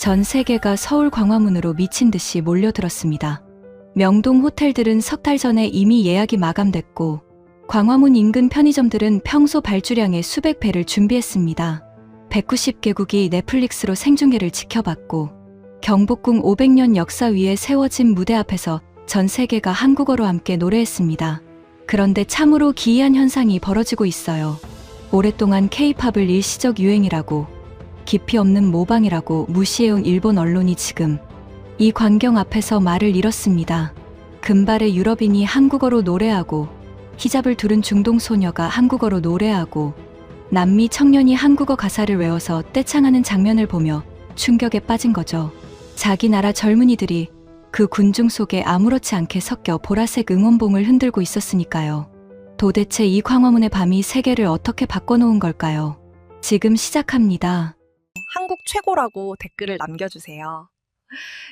전 세계가 서울 광화문으로 미친 듯이 몰려들었습니다. 명동 호텔들은 석 달 전에 이미 예약이 마감됐고 광화문 인근 편의점들은 평소 발주량의 수백 배를 준비했습니다. 190개국이 넷플릭스로 생중계를 지켜봤고 경복궁 500년 역사 위에 세워진 무대 앞에서 전 세계가 한국어로 함께 노래했습니다. 그런데 참으로 기이한 현상이 벌어지고 있어요. 오랫동안 K-팝을 일시적 유행이라고, 깊이 없는 모방이라고 무시해온 일본 언론이 지금 이 광경 앞에서 말을 잃었습니다. 금발의 유럽인이 한국어로 노래하고, 히잡을 두른 중동 소녀가 한국어로 노래하고, 남미 청년이 한국어 가사를 외워서 떼창하는 장면을 보며 충격에 빠진 거죠. 자기 나라 젊은이들이 그 군중 속에 아무렇지 않게 섞여 보라색 응원봉을 흔들고 있었으니까요. 도대체 이 광화문의 밤이 세계를 어떻게 바꿔놓은 걸까요? 지금 시작합니다. 한국 최고라고 댓글을 남겨주세요.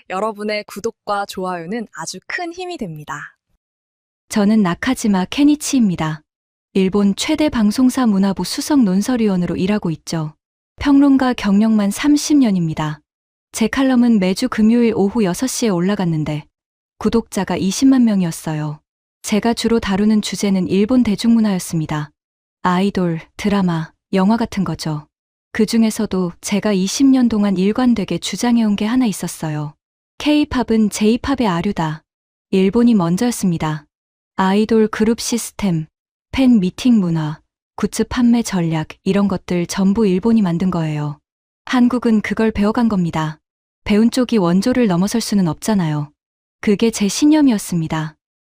여러분의 구독과 좋아요는 아주 큰 힘이 됩니다. 저는 나카지마 케니치입니다. 일본 최대 방송사 문화부 수석 논설위원으로 일하고 있죠. 평론가 경력만 30년입니다. 제 칼럼은 매주 금요일 오후 6시에 올라갔는데 구독자가 20만 명이었어요. 제가 주로 다루는 주제는 일본 대중문화였습니다. 아이돌, 드라마, 영화 같은 거죠. 그 중에서도 제가 20년 동안 일관되게 주장해온 게 하나 있었어요. K-팝은 J-팝의 아류다. 일본이 먼저였습니다. 아이돌 그룹 시스템, 팬 미팅 문화, 굿즈 판매 전략 이런 것들 전부 일본이 만든 거예요. 한국은 그걸 배워간 겁니다. 배운 쪽이 원조를 넘어설 수는 없잖아요. 그게 제 신념이었습니다.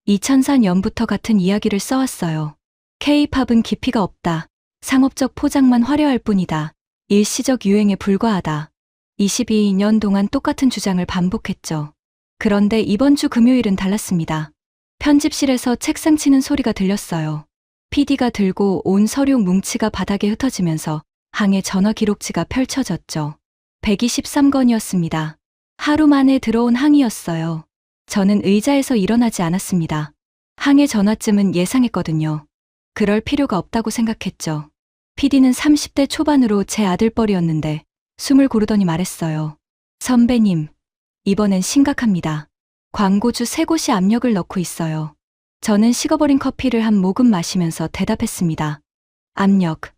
2004년부터 같은 이야기를 써왔어요. K-팝은 깊이가 없다. 상업적 포장만 화려할 뿐이다. 일시적 유행에 불과하다. 22년 동안 똑같은 주장을 반복했죠. 그런데 이번 주 금요일은 달랐습니다. 편집실에서 책상 치는 소리가 들렸어요. PD가 들고 온 서류 뭉치가 바닥에 흩어지면서 항해 전화 기록지가 펼쳐졌죠. 123건이었습니다. 하루 만에 들어온 항이었어요. 저는 의자에서 일어나지 않았습니다. 항해 전화쯤은 예상했거든요. 그럴 필요가 없다고 생각했죠. PD는 30대 초반으로 제 아들뻘이었는데 숨을 고르더니 말했어요. 선배님, 이번엔 심각합니다. 광고주 3곳이 압력을 넣고 있어요. 저는 식어버린 커피를 한 모금 마시면서 대답했습니다. 압력.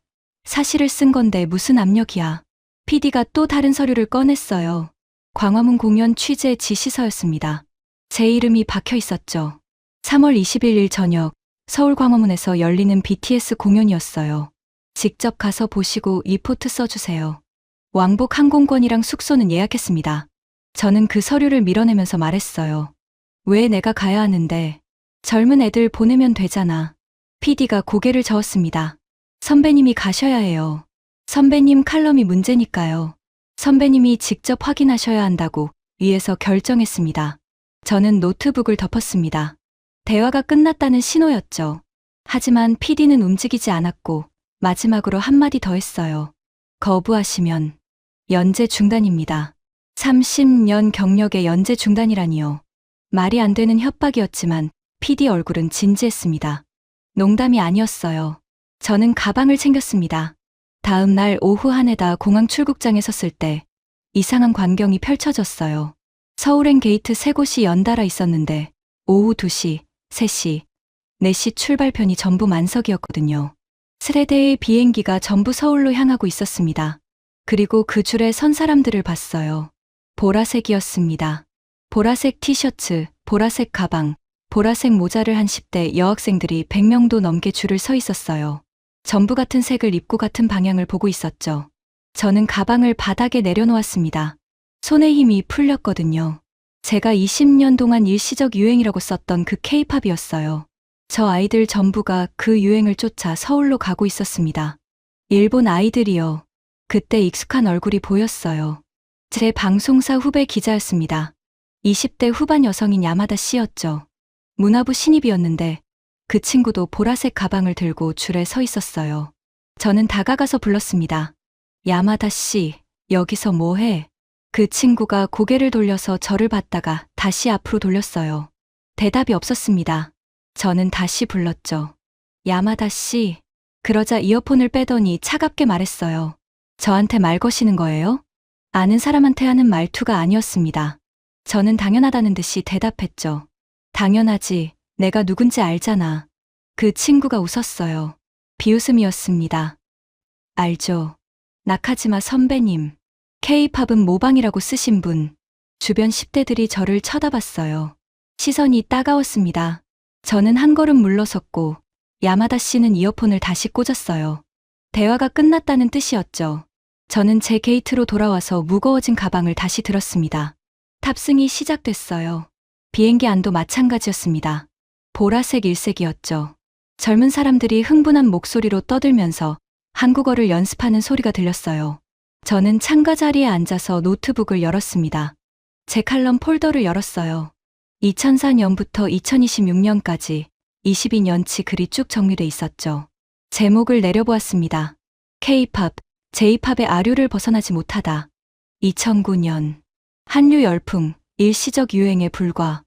사실을 쓴 건데 무슨 압력이야. PD가 또 다른 서류를 꺼냈어요. 광화문 공연 취재 지시서였습니다. 제 이름이 박혀 있었죠. 3월 21일 저녁 서울 광화문에서 열리는 BTS 공연이었어요. 직접 가서 보시고 리포트 써주세요. 왕복 항공권이랑 숙소는 예약했습니다. 저는 그 서류를 밀어내면서 말했어요. 왜 내가 가야 하는데? 젊은 애들 보내면 되잖아. PD가 고개를 저었습니다. 선배님이 가셔야 해요. 선배님 칼럼이 문제니까요. 선배님이 직접 확인하셔야 한다고 위에서 결정했습니다. 저는 노트북을 덮었습니다. 대화가 끝났다는 신호였죠. 하지만 PD는 움직이지 않았고 마지막으로 한마디 더 했어요. 거부하시면 연재 중단입니다. 30년 경력의 연재 중단이라니요. 말이 안 되는 협박이었지만 PD 얼굴은 진지했습니다. 농담이 아니었어요. 저는 가방을 챙겼습니다. 다음 날 오후 한에다 공항 출국장에 섰을 때 이상한 광경이 펼쳐졌어요. 서울행 게이트 3곳이 연달아 있었는데 오후 2시, 3시, 4시 출발편이 전부 만석이었거든요. 3대의 비행기가 전부 서울로 향하고 있었습니다. 그리고 그 줄에 선 사람들을 봤어요. 보라색이었습니다. 보라색 티셔츠, 보라색 가방, 보라색 모자를 한 10대 여학생들이 100명도 넘게 줄을 서 있었어요. 전부 같은 색을 입고 같은 방향을 보고 있었죠. 저는 가방을 바닥에 내려놓았습니다. 손에 힘이 풀렸거든요. 제가 20년 동안 일시적 유행이라고 썼던 그 K-팝이었어요. 저 아이들 전부가 그 유행을 쫓아 서울로 가고 있었습니다. 일본 아이들이요. 그때 익숙한 얼굴이 보였어요. 제 방송사 후배 기자였습니다. 20대 후반 여성인 야마다 씨였죠. 문화부 신입이었는데 그 친구도 보라색 가방을 들고 줄에 서 있었어요. 저는 다가가서 불렀습니다. 야마다 씨, 여기서 뭐해? 그 친구가 고개를 돌려서 저를 봤다가 다시 앞으로 돌렸어요. 대답이 없었습니다. 저는 다시 불렀죠. 야마다 씨. 그러자 이어폰을 빼더니 차갑게 말했어요. 저한테 말 거시는 거예요? 아는 사람한테 하는 말투가 아니었습니다. 저는 당연하다는 듯이 대답했죠. 당연하지. 내가 누군지 알잖아. 그 친구가 웃었어요. 비웃음이었습니다. 알죠. 나카지마 선배님. K-팝은 모방이라고 쓰신 분. 주변 10대들이 저를 쳐다봤어요. 시선이 따가웠습니다. 저는 한 걸음 물러섰고 야마다 씨는 이어폰을 다시 꽂았어요. 대화가 끝났다는 뜻이었죠. 저는 제 게이트로 돌아와서 무거워진 가방을 다시 들었습니다. 탑승이 시작됐어요. 비행기 안도 마찬가지였습니다. 보라색 일색이었죠. 젊은 사람들이 흥분한 목소리로 떠들면서 한국어를 연습하는 소리가 들렸어요. 저는 창가 자리에 앉아서 노트북을 열었습니다. 제 칼럼 폴더를 열었어요. 2004년부터 2026년까지 22년치 글이 쭉 정리돼 있었죠. 제목을 내려보았습니다. K-팝, J-팝의 아류를 벗어나지 못하다. 2009년 한류 열풍, 일시적 유행에 불과.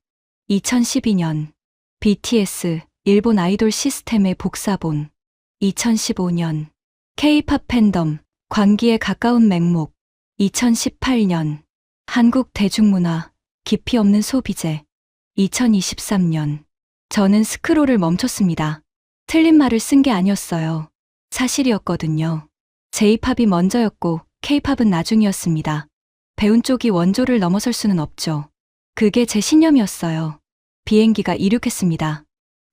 2012년 BTS, 일본 아이돌 시스템의 복사본. 2015년 K-팝 팬덤, 광기에 가까운 맹목. 2018년 한국 대중문화, 깊이 없는 소비재. 2023년 저는 스크롤을 멈췄습니다. 틀린 말을 쓴 게 아니었어요. 사실이었거든요. J-팝이 먼저였고 K-팝은 나중이었습니다. 배운 쪽이 원조를 넘어설 수는 없죠. 그게 제 신념이었어요. 비행기가 이륙했습니다.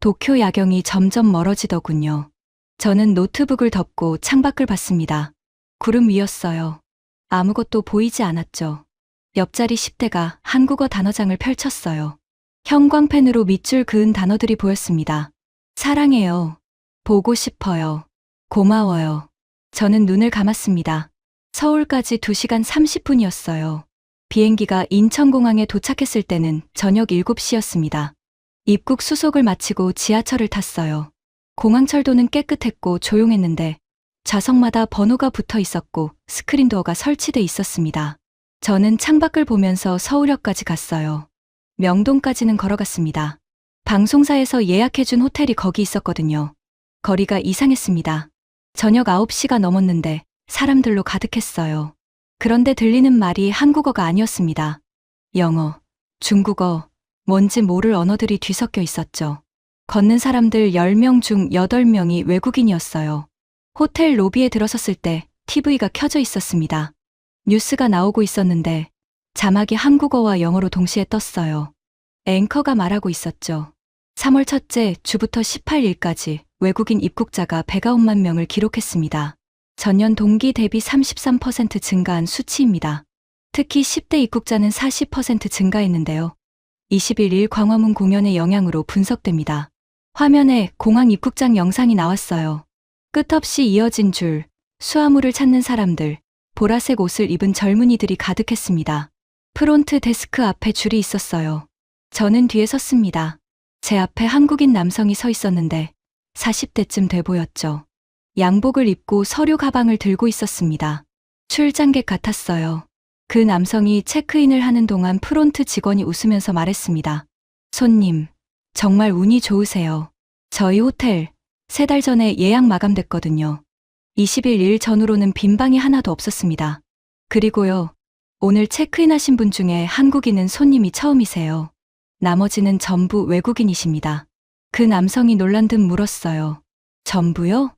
도쿄 야경이 점점 멀어지더군요. 저는 노트북을 덮고 창밖을 봤습니다. 구름 위였어요. 아무것도 보이지 않았죠. 옆자리 10대가 한국어 단어장을 펼쳤어요. 형광펜으로 밑줄 그은 단어들이 보였습니다. 사랑해요. 보고 싶어요. 고마워요. 저는 눈을 감았습니다. 서울까지 2시간 30분이었어요. 비행기가 인천공항에 도착했을 때는 저녁 7시였습니다. 입국 수속을 마치고 지하철을 탔어요. 공항철도는 깨끗했고 조용했는데 좌석마다 번호가 붙어 있었고 스크린도어가 설치돼 있었습니다. 저는 창밖을 보면서 서울역까지 갔어요. 명동까지는 걸어갔습니다. 방송사에서 예약해준 호텔이 거기 있었거든요. 거리가 이상했습니다. 저녁 9시가 넘었는데 사람들로 가득했어요. 그런데 들리는 말이 한국어가 아니었습니다. 영어, 중국어, 뭔지 모를 언어들이 뒤섞여 있었죠. 걷는 사람들 10명 중 8명이 외국인이었어요. 호텔 로비에 들어섰을 때 TV가 켜져 있었습니다. 뉴스가 나오고 있었는데 자막이 한국어와 영어로 동시에 떴어요. 앵커가 말하고 있었죠. 3월 첫째 주부터 18일까지 외국인 입국자가 109만 명을 기록했습니다. 전년 동기 대비 33% 증가한 수치입니다. 특히 10대 입국자는 40% 증가했는데요. 21일 광화문 공연의 영향으로 분석됩니다. 화면에 공항 입국장 영상이 나왔어요. 끝없이 이어진 줄, 수화물을 찾는 사람들, 보라색 옷을 입은 젊은이들이 가득했습니다. 프론트 데스크 앞에 줄이 있었어요. 저는 뒤에 섰습니다. 제 앞에 한국인 남성이 서 있었는데 40대쯤 돼 보였죠. 양복을 입고 서류 가방을 들고 있었습니다. 출장객 같았어요. 그 남성이 체크인을 하는 동안 프론트 직원이 웃으면서 말했습니다. 손님, 정말 운이 좋으세요. 저희 호텔 3달 전에 예약 마감됐거든요. 20일 전후로는 빈 방이 하나도 없었습니다. 그리고요, 오늘 체크인하신 분 중에 한국인은 손님이 처음이세요. 나머지는 전부 외국인이십니다. 그 남성이 놀란 듯 물었어요. 전부요?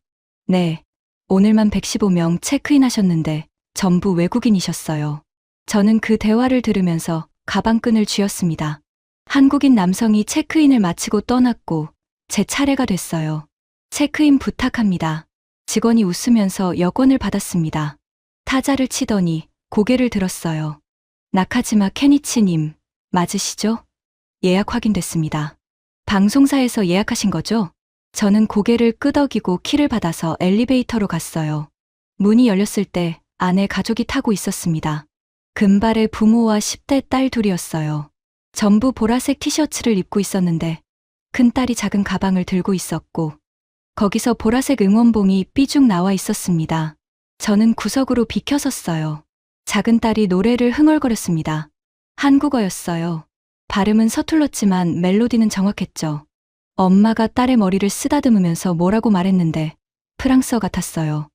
네. 오늘만 115명 체크인하셨는데 전부 외국인이셨어요. 저는 그 대화를 들으면서 가방끈을 쥐었습니다. 한국인 남성이 체크인을 마치고 떠났고 제 차례가 됐어요. 체크인 부탁합니다. 직원이 웃으면서 여권을 받았습니다. 타자를 치더니 고개를 들었어요. 나카지마 케니치님, 맞으시죠? 예약 확인됐습니다. 방송사에서 예약하신 거죠? 저는 고개를 끄덕이고 키를 받아서 엘리베이터로 갔어요. 문이 열렸을 때 안에 가족이 타고 있었습니다. 금발의 부모와 10대 딸 둘이었어요. 전부 보라색 티셔츠를 입고 있었는데 큰딸이 작은 가방을 들고 있었고 거기서 보라색 응원봉이 삐죽 나와 있었습니다. 저는 구석으로 비켜섰어요. 작은 딸이 노래를 흥얼거렸습니다. 한국어였어요. 발음은 서툴렀지만 멜로디는 정확했죠. 엄마가 딸의 머리를 쓰다듬으면서 뭐라고 말했는데 프랑스어 같았어요.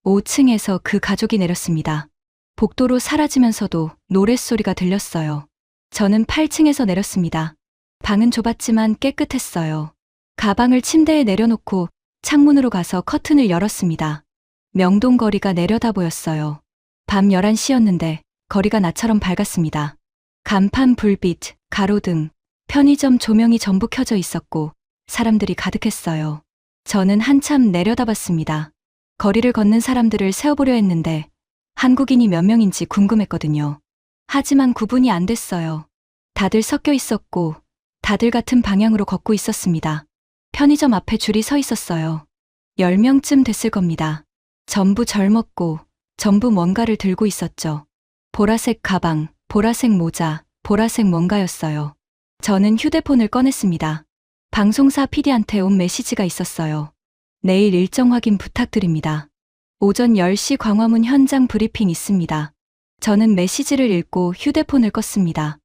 5층에서 그 가족이 내렸습니다. 복도로 사라지면서도 노랫소리가 들렸어요. 저는 8층에서 내렸습니다. 방은 좁았지만 깨끗했어요. 가방을 침대에 내려놓고 창문으로 가서 커튼을 열었습니다. 명동거리가 내려다 보였어요. 밤 11시였는데 거리가 나처럼 밝았습니다. 간판 불빛, 가로등, 편의점 조명이 전부 켜져 있었고 사람들이 가득했어요. 저는 한참 내려다봤습니다. 거리를 걷는 사람들을 세어보려 했는데 한국인이 몇 명인지 궁금했거든요. 하지만 구분이 안 됐어요. 다들 섞여 있었고 다들 같은 방향으로 걷고 있었습니다. 편의점 앞에 줄이 서 있었어요. 10명쯤 됐을 겁니다. 전부 젊었고 전부 뭔가를 들고 있었죠. 보라색 가방, 보라색 모자, 보라색 뭔가였어요. 저는 휴대폰을 꺼냈습니다. 방송사 PD한테 온 메시지가 있었어요. 내일 일정 확인 부탁드립니다. 오전 10시 광화문 현장 브리핑 있습니다. 저는 메시지를 읽고 휴대폰을 껐습니다.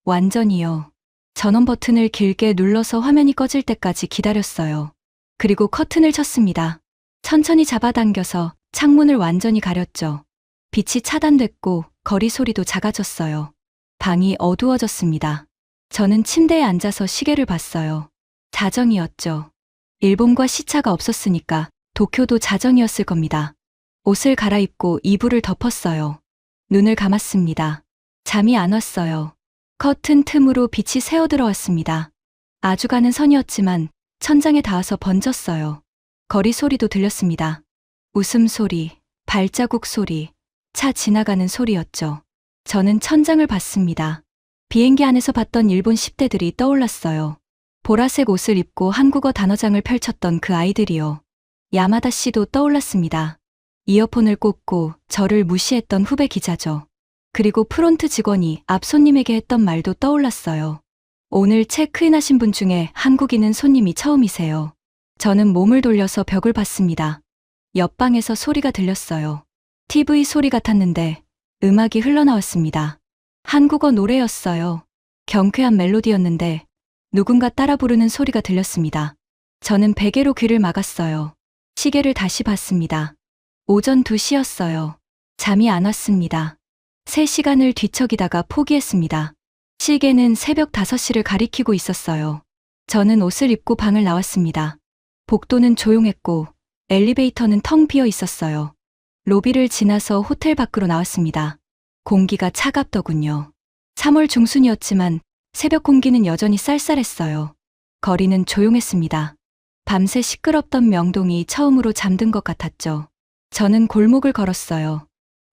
완전히요. 전원 버튼을 길게 눌러서 화면이 꺼질 때까지 기다렸어요. 그리고 커튼을 쳤습니다. 천천히 잡아당겨서 창문을 완전히 가렸죠. 빛이 차단됐고 거리 소리도 작아졌어요. 방이 어두워졌습니다. 저는 침대에 앉아서 시계를 봤어요. 자정이었죠. 일본과 시차가 없었으니까 도쿄도 자정이었을 겁니다. 옷을 갈아입고 이불을 덮었어요. 눈을 감았습니다. 잠이 안 왔어요. 커튼 틈으로 빛이 새어 들어왔습니다. 아주 가는 선이었지만 천장에 닿아서 번졌어요. 거리 소리도 들렸습니다. 웃음소리, 발자국 소리, 차 지나가는 소리였죠. 저는 천장을 봤습니다. 비행기 안에서 봤던 일본 10대들이 떠올랐어요. 보라색 옷을 입고 한국어 단어장을 펼쳤던 그 아이들이요. 야마다 씨도 떠올랐습니다. 이어폰을 꽂고 저를 무시했던 후배 기자죠. 그리고 프론트 직원이 앞 손님에게 했던 말도 떠올랐어요. 오늘 체크인하신 분 중에 한국인은 손님이 처음이세요. 저는 몸을 돌려서 벽을 봤습니다. 옆방에서 소리가 들렸어요. TV 소리 같았는데 음악이 흘러나왔습니다. 한국어 노래였어요. 경쾌한 멜로디였는데 누군가 따라 부르는 소리가 들렸습니다. 저는 베개로 귀를 막았어요. 시계를 다시 봤습니다. 오전 2시였어요. 잠이 안 왔습니다. 3시간을 뒤척이다가 포기했습니다. 시계는 새벽 5시를 가리키고 있었어요. 저는 옷을 입고 방을 나왔습니다. 복도는 조용했고 엘리베이터는 텅 비어 있었어요. 로비를 지나서 호텔 밖으로 나왔습니다. 공기가 차갑더군요. 3월 중순이었지만 새벽 공기는 여전히 쌀쌀했어요. 거리는 조용했습니다. 밤새 시끄럽던 명동이 처음으로 잠든 것 같았죠. 저는 골목을 걸었어요.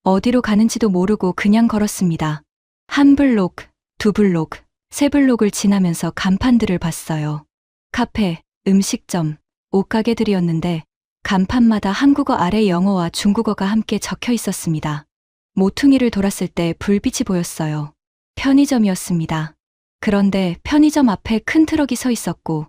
어디로 가는지도 모르고 그냥 걸었습니다. 한 블록, 두 블록, 세 블록을 지나면서 간판들을 봤어요. 카페, 음식점, 옷가게들이었는데 간판마다 한국어 아래 영어와 중국어가 함께 적혀 있었습니다. 모퉁이를 돌았을 때 불빛이 보였어요. 편의점이었습니다. 그런데 편의점 앞에 큰 트럭이 서 있었고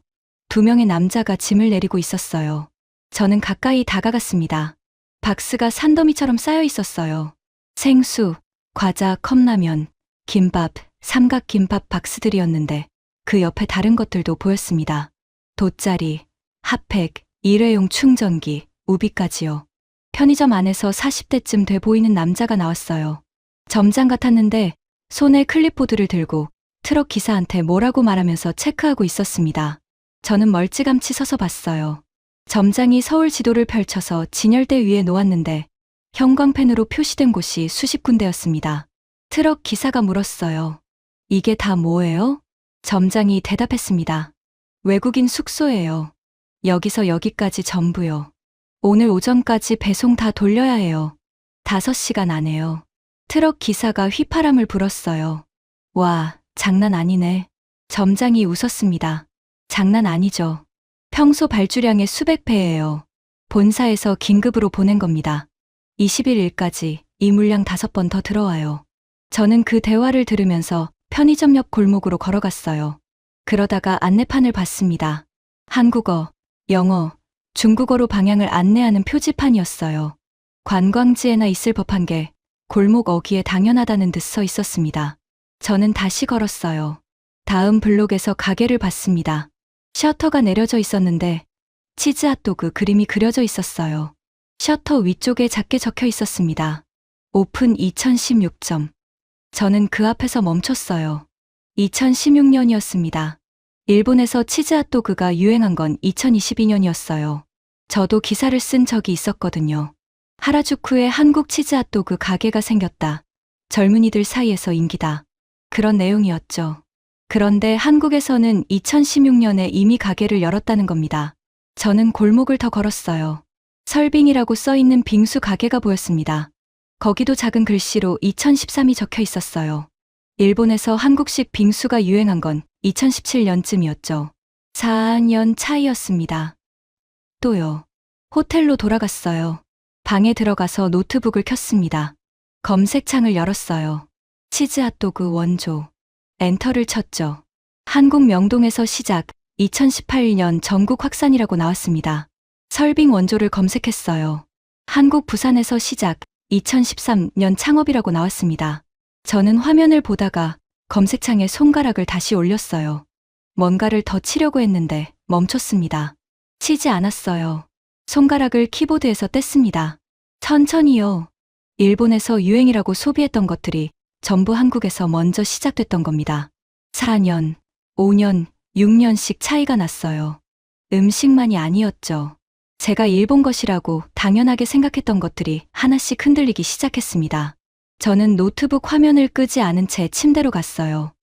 2명의 남자가 짐을 내리고 있었어요. 저는 가까이 다가갔습니다. 박스가 산더미처럼 쌓여 있었어요. 생수, 과자, 컵라면, 김밥, 삼각김밥 박스들이었는데 그 옆에 다른 것들도 보였습니다. 돗자리, 핫팩, 일회용 충전기, 우비까지요. 편의점 안에서 40대쯤 돼 보이는 남자가 나왔어요. 점장 같았는데 손에 클립보드를 들고 트럭 기사한테 뭐라고 말하면서 체크하고 있었습니다. 저는 멀찌감치 서서 봤어요. 점장이 서울 지도를 펼쳐서 진열대 위에 놓았는데 형광펜으로 표시된 곳이 수십 군데였습니다. 트럭 기사가 물었어요. 이게 다 뭐예요? 점장이 대답했습니다. 외국인 숙소예요. 여기서 여기까지 전부요. 오늘 오전까지 배송 다 돌려야 해요. 5시간 안에요. 트럭 기사가 휘파람을 불었어요. 와, 장난 아니네. 점장이 웃었습니다. 장난 아니죠. 평소 발주량의 수백 배예요. 본사에서 긴급으로 보낸 겁니다. 21일까지 이 물량 5번 더 들어와요. 저는 그 대화를 들으면서 편의점 옆 골목으로 걸어갔어요. 그러다가 안내판을 봤습니다. 한국어, 영어, 중국어로 방향을 안내하는 표지판이었어요. 관광지에나 있을 법한 게 골목 어귀에 당연하다는 듯 써 있었습니다. 저는 다시 걸었어요. 다음 블록에서 가게를 봤습니다. 셔터가 내려져 있었는데 치즈 핫도그 그림이 그려져 있었어요. 셔터 위쪽에 작게 적혀 있었습니다. 오픈 2016점. 저는 그 앞에서 멈췄어요. 2016년이었습니다. 일본에서 치즈 핫도그가 유행한 건 2022년이었어요. 저도 기사를 쓴 적이 있었거든요. 하라주쿠에 한국 치즈 핫도그 가게가 생겼다. 젊은이들 사이에서 인기다. 그런 내용이었죠. 그런데 한국에서는 2016년에 이미 가게를 열었다는 겁니다. 저는 골목을 더 걸었어요. 설빙이라고 써있는 빙수 가게가 보였습니다. 거기도 작은 글씨로 2013이 적혀 있었어요. 일본에서 한국식 빙수가 유행한 건 2017년쯤이었죠. 4년 차이였습니다. 또요. 호텔로 돌아갔어요. 방에 들어가서 노트북을 켰습니다. 검색창을 열었어요. 치즈 핫도그 원조. 엔터를 쳤죠. 한국 명동에서 시작, 2018년 전국 확산이라고 나왔습니다. 설빙 원조를 검색했어요. 한국 부산에서 시작, 2013년 창업이라고 나왔습니다. 저는 화면을 보다가 검색창에 손가락을 다시 올렸어요. 뭔가를 더 치려고 했는데 멈췄습니다. 치지 않았어요. 손가락을 키보드에서 뗐습니다. 천천히요. 일본에서 유행이라고 소비했던 것들이 전부 한국에서 먼저 시작됐던 겁니다. 4년, 5년, 6년씩 차이가 났어요. 음식만이 아니었죠. 제가 일본 것이라고 당연하게 생각했던 것들이 하나씩 흔들리기 시작했습니다. 저는 노트북 화면을 끄지 않은 채 침대로 갔어요.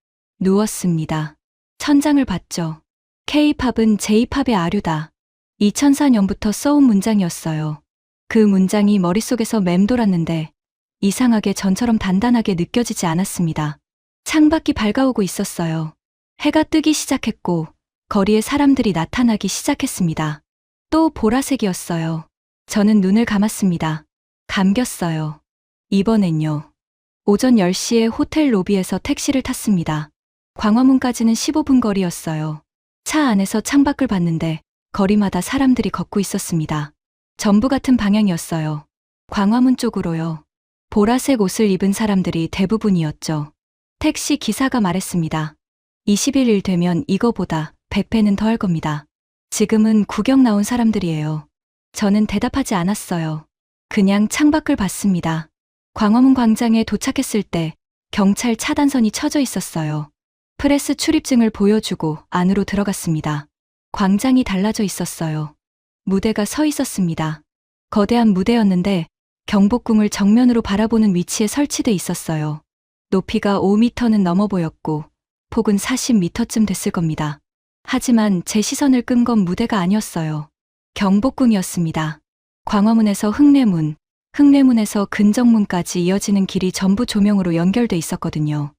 누웠습니다. 천장을 봤죠. K-팝은 J-팝의 아류다. 2004년부터 써온 문장이었어요. 그 문장이 머릿속에서 맴돌았는데 이상하게 전처럼 단단하게 느껴지지 않았습니다. 창밖이 밝아오고 있었어요. 해가 뜨기 시작했고 거리에 사람들이 나타나기 시작했습니다. 또 보라색이었어요. 저는 눈을 감았습니다. 감겼어요. 이번엔요. 오전 10시에 호텔 로비에서 택시를 탔습니다. 광화문까지는 15분 거리였어요. 차 안에서 창밖을 봤는데 거리마다 사람들이 걷고 있었습니다. 전부 같은 방향이었어요. 광화문 쪽으로요. 보라색 옷을 입은 사람들이 대부분이었죠. 택시 기사가 말했습니다. 21일 되면 이거보다 100배는 더 할 겁니다. 지금은 구경 나온 사람들이에요. 저는 대답하지 않았어요. 그냥 창밖을 봤습니다. 광화문 광장에 도착했을 때 경찰 차단선이 쳐져 있었어요. 프레스 출입증을 보여주고 안으로 들어갔습니다. 광장이 달라져 있었어요. 무대가 서 있었습니다. 거대한 무대였는데 경복궁을 정면으로 바라보는 위치에 설치돼 있었어요. 높이가 5m는 넘어 보였고 폭은 40m쯤 됐을 겁니다. 하지만 제 시선을 끈 건 무대가 아니었어요. 경복궁이었습니다. 광화문에서 흥례문, 흥례문에서 근정문까지 이어지는 길이 전부 조명으로 연결돼 있었거든요.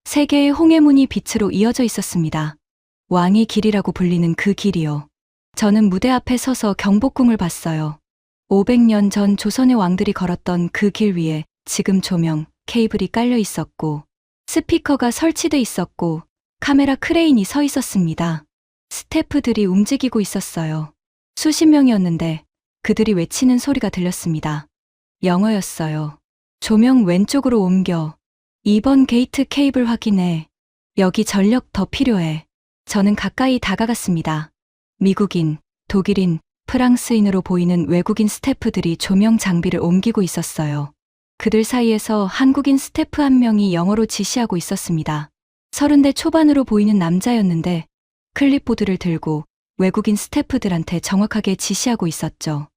세 개의 홍해문이 빛으로 이어져 있었습니다. 왕의 길이라고 불리는 그 길이요. 저는 무대 앞에 서서 경복궁을 봤어요. 500년 전 조선의 왕들이 걸었던 그 길 위에 지금 조명, 케이블이 깔려 있었고 스피커가 설치돼 있었고 카메라 크레인이 서 있었습니다. 스태프들이 움직이고 있었어요. 수십 명이었는데 그들이 외치는 소리가 들렸습니다. 영어였어요. 조명 왼쪽으로 옮겨. 2번 게이트 케이블 확인해. 여기 전력 더 필요해. 저는 가까이 다가갔습니다. 미국인, 독일인, 프랑스인으로 보이는 외국인 스태프들이 조명 장비를 옮기고 있었어요. 그들 사이에서 한국인 스태프 한 명이 영어로 지시하고 있었습니다. 30대 초반으로 보이는 남자였는데 클립보드를 들고 외국인 스태프들한테 정확하게 지시하고 있었죠.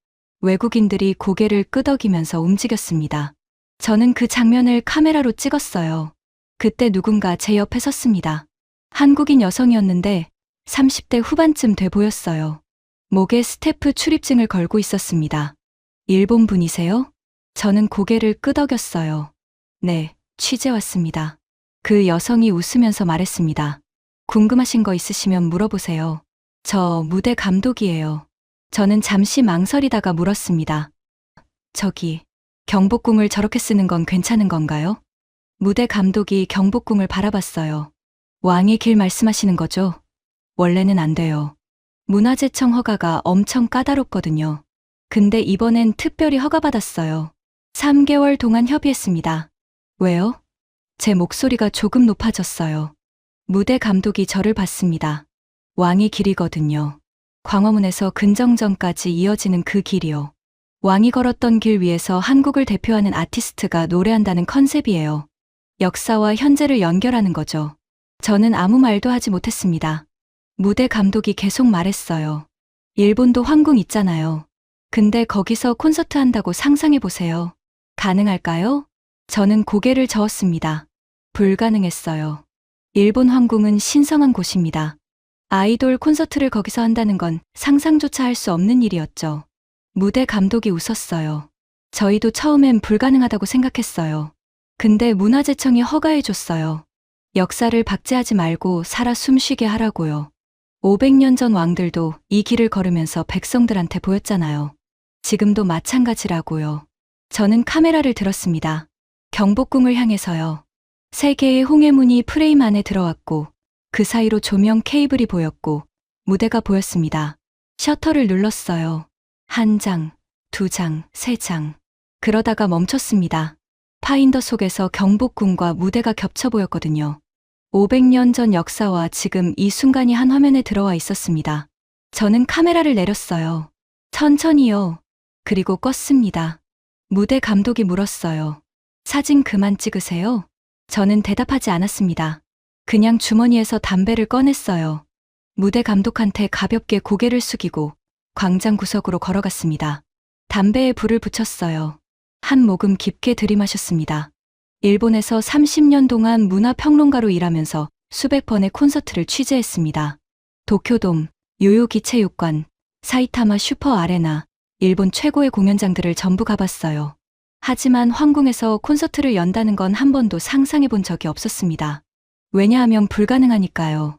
외국인들이 고개를 끄덕이면서 움직였습니다. 저는 그 장면을 카메라로 찍었어요. 그때 누군가 제 옆에 섰습니다. 한국인 여성이었는데 30대 후반쯤 돼 보였어요. 목에 스태프 출입증을 걸고 있었습니다. 일본 분이세요? 저는 고개를 끄덕였어요. 네, 취재 왔습니다. 그 여성이 웃으면서 말했습니다. 궁금하신 거 있으시면 물어보세요. 저 무대 감독이에요. 저는 잠시 망설이다가 물었습니다. 저기, 경복궁을 저렇게 쓰는 건 괜찮은 건가요? 무대 감독이 경복궁을 바라봤어요. 왕의 길 말씀하시는 거죠? 원래는 안 돼요. 문화재청 허가가 엄청 까다롭거든요. 근데 이번엔 특별히 허가받았어요. 3개월 동안 협의했습니다. 왜요? 제 목소리가 조금 높아졌어요. 무대 감독이 저를 봤습니다. 왕의 길이거든요. 광화문에서 근정전까지 이어지는 그 길이요. 왕이 걸었던 길 위에서 한국을 대표하는 아티스트가 노래한다는 컨셉이에요. 역사와 현재를 연결하는 거죠. 저는 아무 말도 하지 못했습니다. 무대 감독이 계속 말했어요. 일본도 황궁 있잖아요. 근데 거기서 콘서트 한다고 상상해보세요. 가능할까요? 저는 고개를 저었습니다. 불가능했어요. 일본 황궁은 신성한 곳입니다. 아이돌 콘서트를 거기서 한다는 건 상상조차 할 수 없는 일이었죠. 무대 감독이 웃었어요. 저희도 처음엔 불가능하다고 생각했어요. 근데 문화재청이 허가해줬어요. 역사를 박제하지 말고 살아 숨쉬게 하라고요. 500년 전 왕들도 이 길을 걸으면서 백성들한테 보였잖아요. 지금도 마찬가지라고요. 저는 카메라를 들었습니다. 경복궁을 향해서요. 세 개의 홍해문이 프레임 안에 들어왔고 그 사이로 조명 케이블이 보였고 무대가 보였습니다. 셔터를 눌렀어요. 한 장, 두 장, 세 장. 그러다가 멈췄습니다. 파인더 속에서 경복궁과 무대가 겹쳐 보였거든요. 500년 전 역사와 지금 이 순간이 한 화면에 들어와 있었습니다. 저는 카메라를 내렸어요. 천천히요. 그리고 껐습니다. 무대 감독이 물었어요. 사진 그만 찍으세요? 저는 대답하지 않았습니다. 그냥 주머니에서 담배를 꺼냈어요. 무대 감독한테 가볍게 고개를 숙이고 광장 구석으로 걸어갔습니다. 담배에 불을 붙였어요. 한 모금 깊게 들이마셨습니다. 일본에서 30년 동안 문화평론가로 일하면서 수백 번의 콘서트를 취재했습니다. 도쿄돔, 요요기체육관, 사이타마 슈퍼아레나, 일본 최고의 공연장들을 전부 가봤어요. 하지만 황궁에서 콘서트를 연다는 건 한 번도 상상해 본 적이 없었습니다. 왜냐하면 불가능하니까요.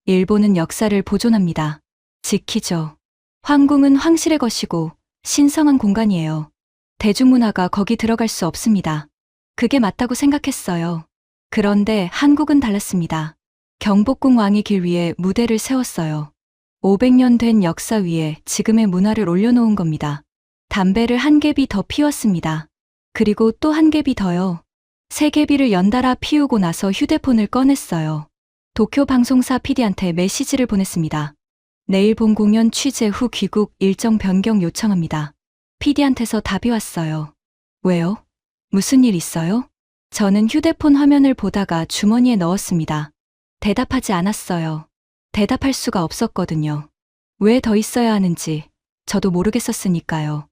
일본은 역사를 보존합니다. 지키죠. 황궁은 황실의 것이고 신성한 공간이에요. 대중문화가 거기 들어갈 수 없습니다. 그게 맞다고 생각했어요. 그런데 한국은 달랐습니다. 경복궁 왕이 길 위에 무대를 세웠어요. 500년 된 역사 위에 지금의 문화를 올려놓은 겁니다. 담배를 한 갭이 더 피웠습니다. 그리고 또 한 갭이 더요. 세 갭이를 연달아 피우고 나서 휴대폰을 꺼냈어요. 도쿄 방송사 PD한테 메시지를 보냈습니다. 내일 본 공연 취재 후 귀국 일정 변경 요청합니다. PD한테서 답이 왔어요. 왜요? 무슨 일 있어요? 저는 휴대폰 화면을 보다가 주머니에 넣었습니다. 대답하지 않았어요. 대답할 수가 없었거든요. 왜 더 있어야 하는지 저도 모르겠었으니까요.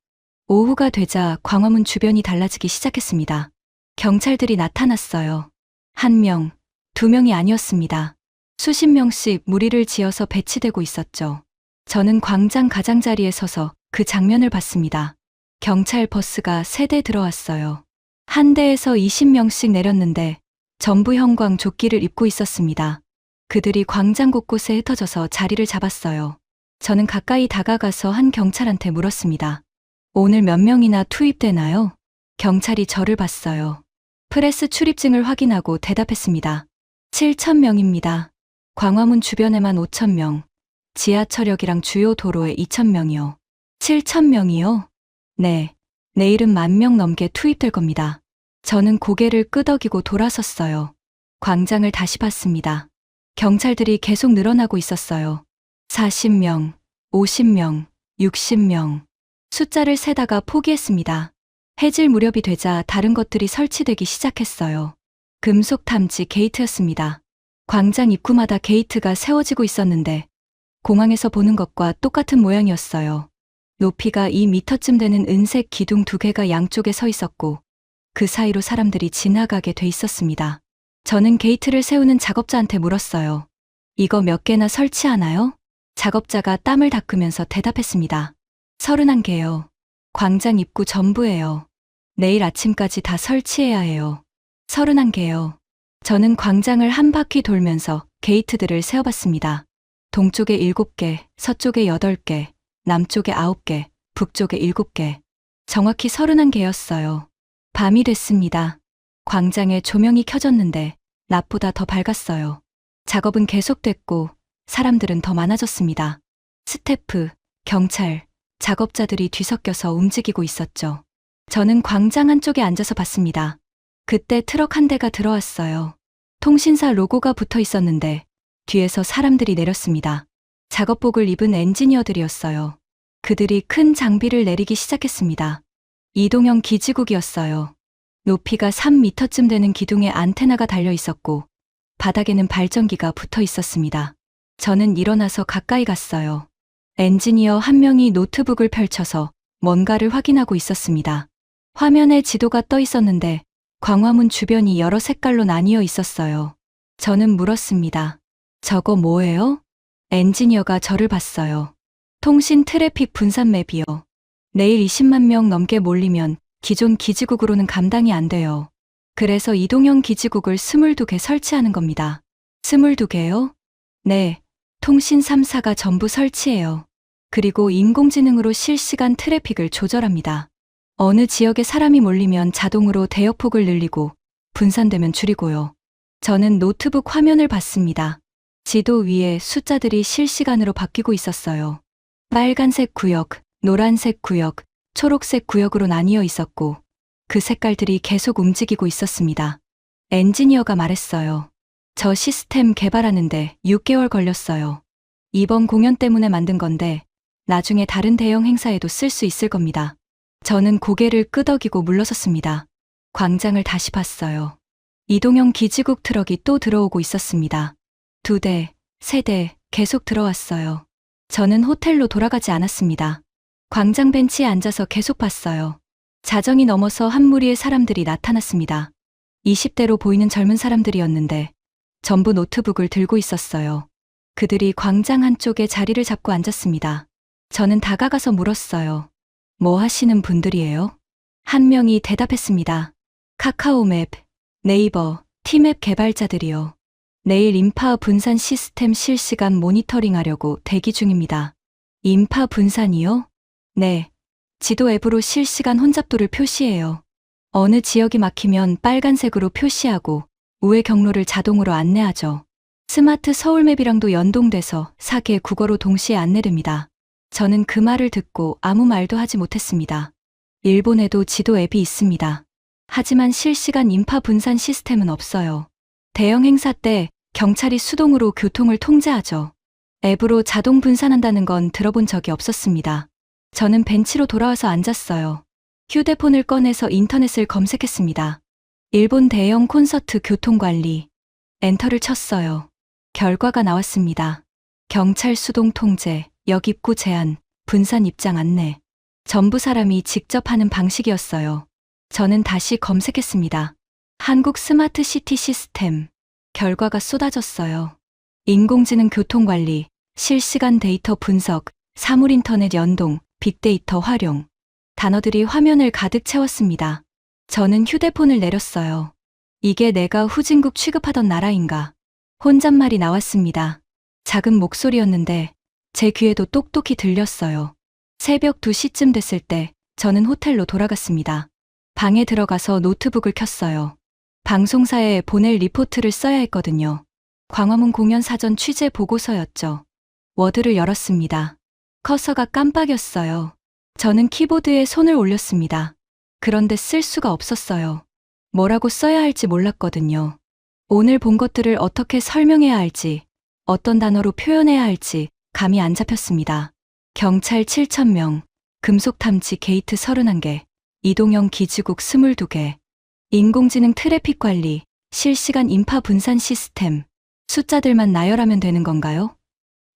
오후가 되자 광화문 주변이 달라지기 시작했습니다. 경찰들이 나타났어요. 한 명, 두 명이 아니었습니다. 수십 명씩 무리를 지어서 배치되고 있었죠. 저는 광장 가장자리에 서서 그 장면을 봤습니다. 경찰 버스가 3대 들어왔어요. 한 대에서 20명씩 내렸는데 전부 형광 조끼를 입고 있었습니다. 그들이 광장 곳곳에 흩어져서 자리를 잡았어요. 저는 가까이 다가가서 한 경찰한테 물었습니다. 오늘 몇 명이나 투입되나요? 경찰이 저를 봤어요. 프레스 출입증을 확인하고 대답했습니다. 7,000명입니다. 광화문 주변에만 5,000명, 지하철역이랑 주요 도로에 2,000명이요. 7,000명이요? 네, 내일은 10,000명 넘게 투입될 겁니다. 저는 고개를 끄덕이고 돌아섰어요. 광장을 다시 봤습니다. 경찰들이 계속 늘어나고 있었어요. 40명, 50명, 60명. 숫자를 세다가 포기했습니다. 해질 무렵이 되자 다른 것들이 설치되기 시작했어요. 금속 탐지 게이트였습니다. 광장 입구마다 게이트가 세워지고 있었는데 공항에서 보는 것과 똑같은 모양이었어요. 높이가 2미터쯤 되는 은색 기둥 2개가 양쪽에 서 있었고 그 사이로 사람들이 지나가게 돼 있었습니다. 저는 게이트를 세우는 작업자한테 물었어요. 이거 몇 개나 설치하나요? 작업자가 땀을 닦으면서 대답했습니다. 31개요. 광장 입구 전부예요. 내일 아침까지 다 설치해야 해요. 31개요. 저는 광장을 한 바퀴 돌면서 게이트들을 세어봤습니다. 동쪽에 7개, 서쪽에 8개, 남쪽에 9개, 북쪽에 7개. 정확히 31개였어요. 밤이 됐습니다. 광장에 조명이 켜졌는데 낮보다 더 밝았어요. 작업은 계속됐고 사람들은 더 많아졌습니다. 스태프, 경찰, 작업자들이 뒤섞여서 움직이고 있었죠. 저는 광장 한쪽에 앉아서 봤습니다. 그때 트럭 한 대가 들어왔어요. 통신사 로고가 붙어 있었는데 뒤에서 사람들이 내렸습니다. 작업복을 입은 엔지니어들이었어요. 그들이 큰 장비를 내리기 시작했습니다. 이동형 기지국이었어요. 높이가 3m쯤 되는 기둥에 안테나가 달려 있었고 바닥에는 발전기가 붙어 있었습니다. 저는 일어나서 가까이 갔어요. 엔지니어 한 명이 노트북을 펼쳐서 뭔가를 확인하고 있었습니다. 화면에 지도가 떠 있었는데 광화문 주변이 여러 색깔로 나뉘어 있었어요. 저는 물었습니다. 저거 뭐예요? 엔지니어가 저를 봤어요. 통신 트래픽 분산 맵이요. 내일 20만 명 넘게 몰리면 기존 기지국으로는 감당이 안 돼요. 그래서 이동형 기지국을 22개 설치하는 겁니다. 22개요? 네. 통신 3사가 전부 설치해요. 그리고 인공지능으로 실시간 트래픽을 조절합니다. 어느 지역에 사람이 몰리면 자동으로 대역폭을 늘리고 분산되면 줄이고요. 저는 노트북 화면을 봤습니다. 지도 위에 숫자들이 실시간으로 바뀌고 있었어요. 빨간색 구역, 노란색 구역, 초록색 구역으로 나뉘어 있었고 그 색깔들이 계속 움직이고 있었습니다. 엔지니어가 말했어요. 저 시스템 개발하는데 6개월 걸렸어요. 이번 공연 때문에 만든 건데 나중에 다른 대형 행사에도 쓸 수 있을 겁니다. 저는 고개를 끄덕이고 물러섰습니다. 광장을 다시 봤어요. 이동형 기지국 트럭이 또 들어오고 있었습니다. 2대, 3대 계속 들어왔어요. 저는 호텔로 돌아가지 않았습니다. 광장 벤치에 앉아서 계속 봤어요. 자정이 넘어서 한 무리의 사람들이 나타났습니다. 20대로 보이는 젊은 사람들이었는데 전부 노트북을 들고 있었어요. 그들이 광장 한쪽에 자리를 잡고 앉았습니다. 저는 다가가서 물었어요. 뭐 하시는 분들이에요? 한 명이 대답했습니다. 카카오맵, 네이버, 티맵 개발자들이요. 내일 인파 분산 시스템 실시간 모니터링 하려고 대기 중입니다. 인파 분산이요? 네. 지도 앱으로 실시간 혼잡도를 표시해요. 어느 지역이 막히면 빨간색으로 표시하고 우회 경로를 자동으로 안내하죠. 스마트 서울맵이랑도 연동돼서 4개 국어로 동시에 안내됩니다. 저는 그 말을 듣고 아무 말도 하지 못했습니다. 일본에도 지도 앱이 있습니다. 하지만 실시간 인파 분산 시스템은 없어요. 대형 행사 때 경찰이 수동으로 교통을 통제하죠. 앱으로 자동 분산한다는 건 들어본 적이 없었습니다. 저는 벤치로 돌아와서 앉았어요. 휴대폰을 꺼내서 인터넷을 검색했습니다. 일본 대형 콘서트 교통관리. 엔터를 쳤어요. 결과가 나왔습니다. 경찰 수동 통제, 역입구 제한, 분산 입장 안내. 전부 사람이 직접 하는 방식이었어요. 저는 다시 검색했습니다. 한국 스마트 시티 시스템. 결과가 쏟아졌어요. 인공지능 교통관리, 실시간 데이터 분석, 사물 인터넷 연동, 빅데이터 활용. 단어들이 화면을 가득 채웠습니다. 저는 휴대폰을 내렸어요. 이게 내가 후진국 취급하던 나라인가. 혼잣말이 나왔습니다. 작은 목소리였는데 제 귀에도 똑똑히 들렸어요. 새벽 2시쯤 됐을 때 저는 호텔로 돌아갔습니다. 방에 들어가서 노트북을 켰어요. 방송사에 보낼 리포트를 써야 했거든요. 광화문 공연 사전 취재 보고서였죠. 워드를 열었습니다. 커서가 깜빡였어요. 저는 키보드에 손을 올렸습니다. 그런데 쓸 수가 없었어요. 뭐라고 써야 할지 몰랐거든요. 오늘 본 것들을 어떻게 설명해야 할지, 어떤 단어로 표현해야 할지 감이 안 잡혔습니다. 경찰 7,000명, 금속탐지 게이트 31개, 이동형 기지국 22개, 인공지능 트래픽 관리, 실시간 인파 분산 시스템, 숫자들만 나열하면 되는 건가요?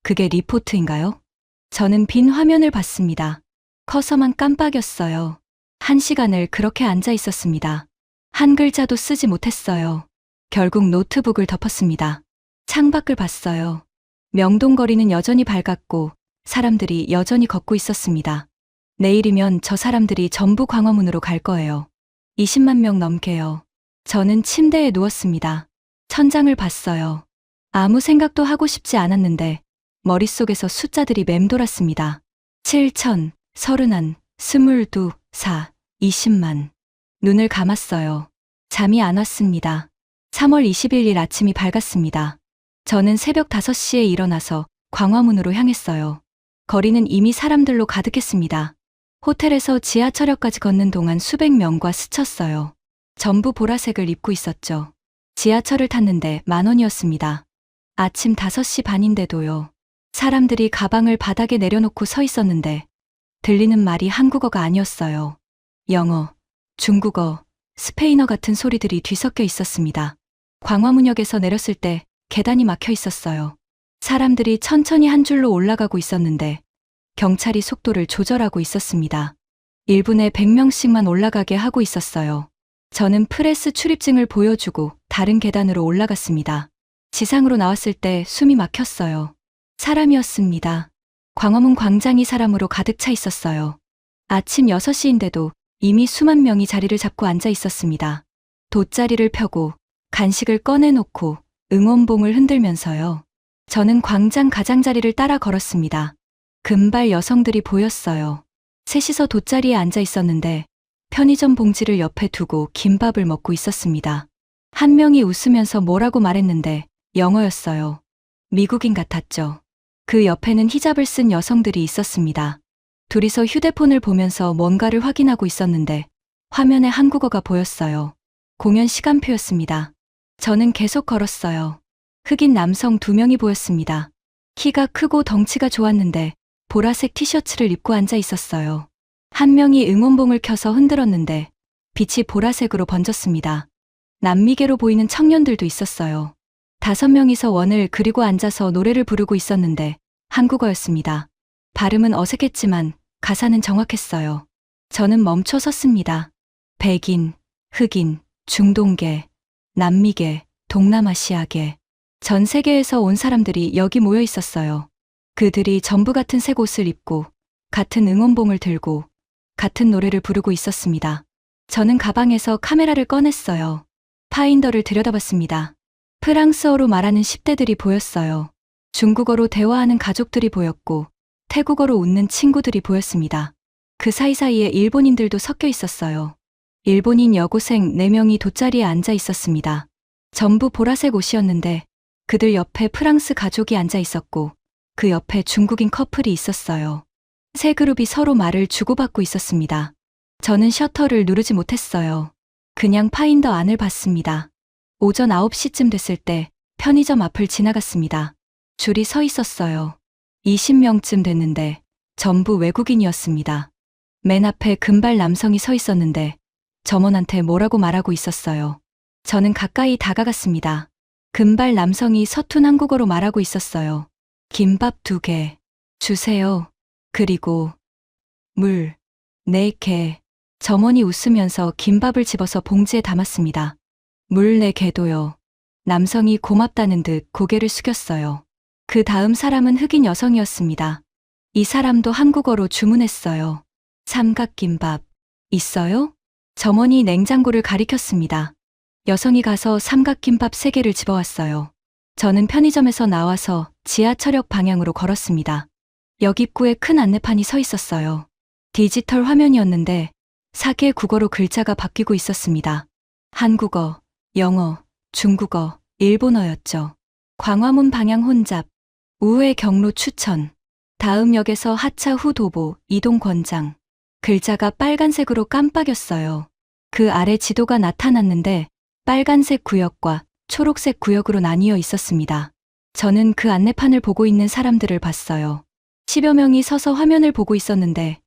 그게 리포트인가요? 저는 빈 화면을 봤습니다. 커서만 깜빡였어요. 1시간을 그렇게 앉아 있었습니다. 한 글자도 쓰지 못했어요. 결국 노트북을 덮었습니다. 창밖을 봤어요. 명동거리는 여전히 밝았고 사람들이 여전히 걷고 있었습니다. 내일이면 저 사람들이 전부 광화문으로 갈 거예요. 20만 명 넘게요. 저는 침대에 누웠습니다. 천장을 봤어요. 아무 생각도 하고 싶지 않았는데 머릿속에서 숫자들이 맴돌았습니다. 7,000, 31, 22, 4, 20만. 눈을 감았어요. 잠이 안 왔습니다. 3월 21일 아침이 밝았습니다. 저는 새벽 5시에 일어나서 광화문으로 향했어요. 거리는 이미 사람들로 가득했습니다. 호텔에서 지하철역까지 걷는 동안 수백 명과 스쳤어요. 전부 보라색을 입고 있었죠. 지하철을 탔는데 10,000원이었습니다. 아침 5시 반인데도요. 사람들이 가방을 바닥에 내려놓고 서 있었는데 들리는 말이 한국어가 아니었어요. 영어, 중국어, 스페인어 같은 소리들이 뒤섞여 있었습니다. 광화문역에서 내렸을 때 계단이 막혀 있었어요. 사람들이 천천히 한 줄로 올라가고 있었는데 경찰이 속도를 조절하고 있었습니다. 1분에 100명씩만 올라가게 하고 있었어요. 저는 프레스 출입증을 보여주고 다른 계단으로 올라갔습니다. 지상으로 나왔을 때 숨이 막혔어요. 사람이었습니다. 광화문 광장이 사람으로 가득 차 있었어요. 아침 6시인데도 이미 수만 명이 자리를 잡고 앉아 있었습니다. 돗자리를 펴고 간식을 꺼내놓고 응원봉을 흔들면서요. 저는 광장 가장자리를 따라 걸었습니다. 금발 여성들이 보였어요. 셋이서 돗자리에 앉아 있었는데 편의점 봉지를 옆에 두고 김밥을 먹고 있었습니다. 한 명이 웃으면서 뭐라고 말했는데 영어였어요. 미국인 같았죠. 그 옆에는 히잡을 쓴 여성들이 있었습니다. 둘이서 휴대폰을 보면서 뭔가를 확인하고 있었는데 화면에 한국어가 보였어요. 공연 시간표였습니다. 저는 계속 걸었어요. 흑인 남성 2명이 보였습니다. 키가 크고 덩치가 좋았는데 보라색 티셔츠를 입고 앉아 있었어요. 한 명이 응원봉을 켜서 흔들었는데 빛이 보라색으로 번졌습니다. 남미계로 보이는 청년들도 있었어요. 5명이서 원을 그리고 앉아서 노래를 부르고 있었는데 한국어였습니다. 발음은 어색했지만 가사는 정확했어요. 저는 멈춰 섰습니다. 백인, 흑인, 중동계, 남미계, 동남아시아계. 전 세계에서 온 사람들이 여기 모여 있었어요. 그들이 전부 같은 색 옷을 입고 같은 응원봉을 들고 같은 노래를 부르고 있었습니다. 저는 가방에서 카메라를 꺼냈어요. 파인더를 들여다봤습니다. 프랑스어로 말하는 10대들이 보였어요. 중국어로 대화하는 가족들이 보였고 태국어로 웃는 친구들이 보였습니다. 그 사이사이에 일본인들도 섞여 있었어요. 일본인 여고생 4명이 돗자리에 앉아 있었습니다. 전부 보라색 옷이었는데 그들 옆에 프랑스 가족이 앉아 있었고 그 옆에 중국인 커플이 있었어요. 세 그룹이 서로 말을 주고받고 있었습니다. 저는 셔터를 누르지 못했어요. 그냥 파인더 안을 봤습니다. 오전 9시쯤 됐을 때 편의점 앞을 지나갔습니다. 줄이 서 있었어요. 20명쯤 됐는데 전부 외국인이었습니다. 맨 앞에 금발 남성이 서 있었는데 점원한테 뭐라고 말하고 있었어요. 저는 가까이 다가갔습니다. 금발 남성이 서툰 한국어로 말하고 있었어요. 김밥 2개 주세요. 그리고 물 4개. 점원이 웃으면서 김밥을 집어서 봉지에 담았습니다. 물 4개도요. 남성이 고맙다는 듯 고개를 숙였어요. 그 다음 사람은 흑인 여성이었습니다. 이 사람도 한국어로 주문했어요. 삼각김밥 있어요? 점원이 냉장고를 가리켰습니다. 여성이 가서 삼각김밥 3개를 집어왔어요. 저는 편의점에서 나와서 지하철역 방향으로 걸었습니다. 역 입구에 큰 안내판이 서 있었어요. 디지털 화면이었는데 4개 국어로 글자가 바뀌고 있었습니다. 한국어, 영어, 중국어, 일본어였죠. 광화문 방향 혼잡, 우회 경로 추천, 다음 역에서 하차 후 도보, 이동 권장. 글자가 빨간색으로 깜빡였어요. 그 아래 지도가 나타났는데 빨간색 구역과 초록색 구역으로 나뉘어 있었습니다. 저는 그 안내판을 보고 있는 사람들을 봤어요. 10여 명이 서서 화면을 보고 있었는데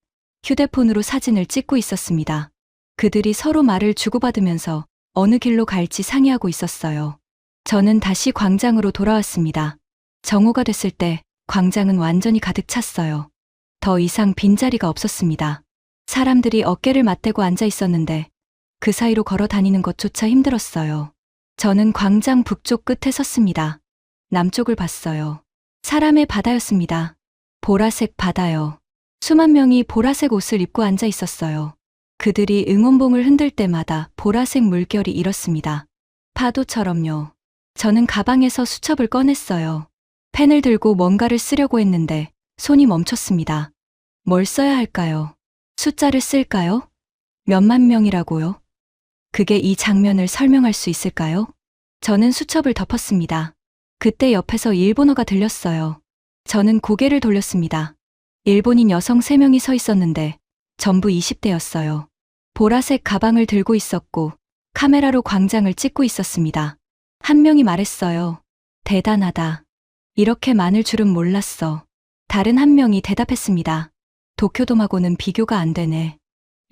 휴대폰으로 사진을 찍고 있었습니다. 그들이 서로 말을 주고받으면서 어느 길로 갈지 상의하고 있었어요. 저는 다시 광장으로 돌아왔습니다. 정오가 됐을 때 광장은 완전히 가득 찼어요. 더 이상 빈자리가 없었습니다. 사람들이 어깨를 맞대고 앉아 있었는데 그 사이로 걸어 다니는 것조차 힘들었어요. 저는 광장 북쪽 끝에 섰습니다. 남쪽을 봤어요. 사람의 바다였습니다. 보라색 바다요. 수만 명이 보라색 옷을 입고 앉아 있었어요. 그들이 응원봉을 흔들 때마다 보라색 물결이 일었습니다. 파도처럼요. 저는 가방에서 수첩을 꺼냈어요. 펜을 들고 뭔가를 쓰려고 했는데 손이 멈췄습니다. 뭘 써야 할까요? 숫자를 쓸까요? 몇만 명이라고요? 그게 이 장면을 설명할 수 있을까요? 저는 수첩을 덮었습니다. 그때 옆에서 일본어가 들렸어요. 저는 고개를 돌렸습니다. 일본인 여성 3명이 서 있었는데 전부 20대였어요. 보라색 가방을 들고 있었고 카메라로 광장을 찍고 있었습니다. 한 명이 말했어요. 대단하다. 이렇게 많을 줄은 몰랐어. 다른 한 명이 대답했습니다. 도쿄돔하고는 비교가 안 되네.